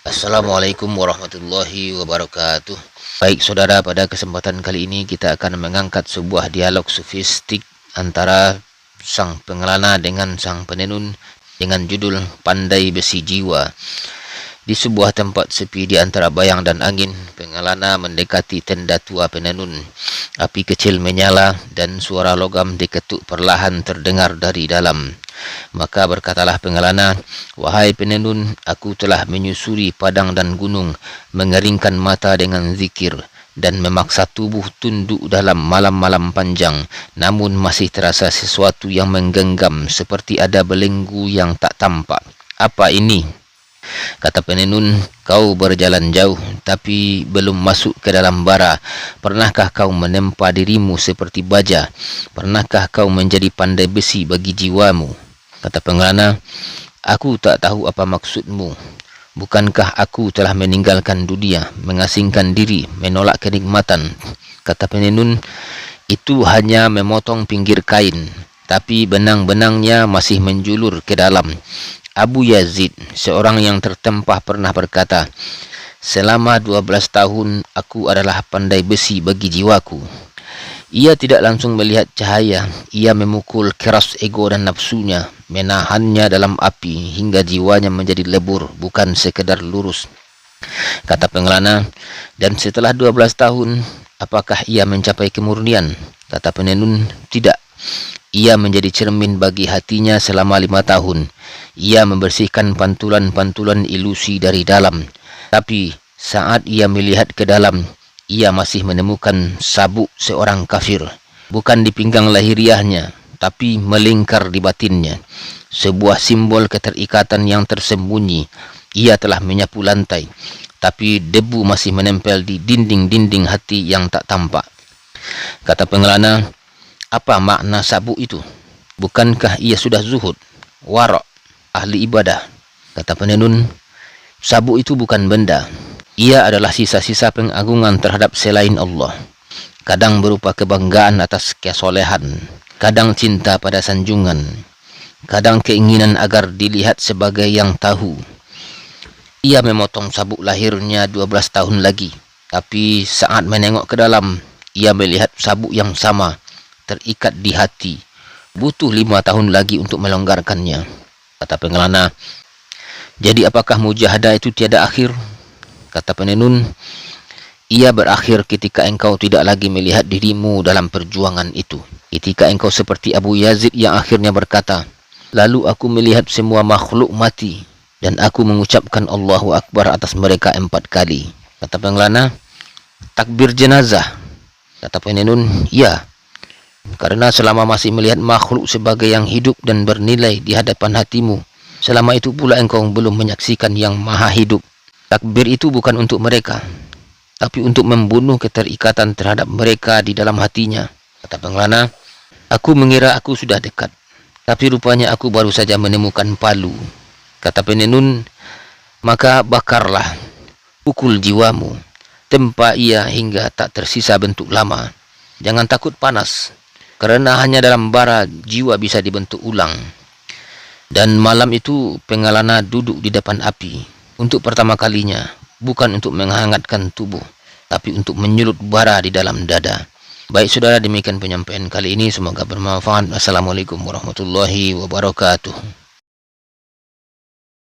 Assalamualaikum warahmatullahi wabarakatuh. Baik saudara, pada kesempatan kali ini kita akan mengangkat sebuah dialog sofistik antara sang pengelana dengan sang penenun dengan judul Pandai Besi Jiwa. Di sebuah tempat sepi di antara bayang dan angin, pengelana mendekati tenda tua penenun. Api kecil menyala dan suara logam diketuk perlahan terdengar dari dalam. Maka berkatalah pengelana, "Wahai penenun, aku telah menyusuri padang dan gunung, mengeringkan mata dengan zikir, dan memaksa tubuh tunduk dalam malam-malam panjang, namun masih terasa sesuatu yang menggenggam seperti ada belenggu yang tak tampak. Apa ini?" Kata penenun, "Kau berjalan jauh, tapi belum masuk ke dalam bara. Pernahkah kau menempa dirimu seperti baja? Pernahkah kau menjadi pandai besi bagi jiwamu?" Kata pengelana, "Aku tak tahu apa maksudmu. Bukankah aku telah meninggalkan dunia, mengasingkan diri, menolak kenikmatan?" Kata penenun, "Itu hanya memotong pinggir kain, tapi benang-benangnya masih menjulur ke dalam." Abu Yazid, seorang yang tertempah, pernah berkata, "Selama 12 tahun aku adalah pandai besi bagi jiwaku." Ia tidak langsung melihat cahaya. Ia memukul keras ego dan nafsunya, menahannya dalam api hingga jiwanya menjadi lebur, bukan sekedar lurus. Kata pengelana, "Dan setelah 12 tahun, apakah ia mencapai kemurnian?" Kata penenun, "Tidak. Ia menjadi cermin bagi hatinya selama 5 tahun. Ia membersihkan pantulan-pantulan ilusi dari dalam. Tapi saat ia melihat ke dalam, ia masih menemukan sabuk seorang kafir. Bukan di pinggang lahiriahnya, tapi melingkar di batinnya. Sebuah simbol keterikatan yang tersembunyi. Ia telah menyapu lantai, tapi debu masih menempel di dinding-dinding hati yang tak tampak." Kata pengelana, "Apa makna sabuk itu? Bukankah ia sudah zuhud, wara', ahli ibadah?" Kata penenun, "Sabuk itu bukan benda. Ia adalah sisa-sisa pengagungan terhadap selain Allah. Kadang berupa kebanggaan atas kesolehan, kadang cinta pada sanjungan, kadang keinginan agar dilihat sebagai yang tahu." Ia memotong sabuk lahirnya 12 tahun lagi, tapi saat menengok ke dalam, ia melihat sabuk yang sama terikat di hati. Butuh 5 tahun lagi untuk melonggarkannya. Kata pengelana, "Jadi apakah mujahadah itu tiada akhir?" Kata penenun, "Ia berakhir ketika engkau tidak lagi melihat dirimu dalam perjuangan itu. Ketika engkau seperti Abu Yazid yang akhirnya berkata, 'Lalu aku melihat semua makhluk mati, dan aku mengucapkan Allahu Akbar atas mereka 4 kali. Kata pengelana, "Takbir jenazah?" Kata penenun, "Ya. Karena selama masih melihat makhluk sebagai yang hidup dan bernilai di hadapan hatimu, selama itu pula engkau belum menyaksikan yang maha hidup. Takbir itu bukan untuk mereka, tapi untuk membunuh keterikatan terhadap mereka di dalam hatinya." Kata pengelana, "Aku mengira aku sudah dekat, tapi rupanya aku baru saja menemukan palu." Kata penenun, "Maka bakarlah, pukul jiwamu, tempa ia hingga tak tersisa bentuk lama. Jangan takut panas, karena hanya dalam bara jiwa bisa dibentuk ulang." Dan malam itu pengelana duduk di depan api untuk pertama kalinya, bukan untuk menghangatkan tubuh, tapi untuk menyulut bara di dalam dada. Baik saudara, demikian penyampaian kali ini, semoga bermanfaat. Assalamualaikum warahmatullahi wabarakatuh.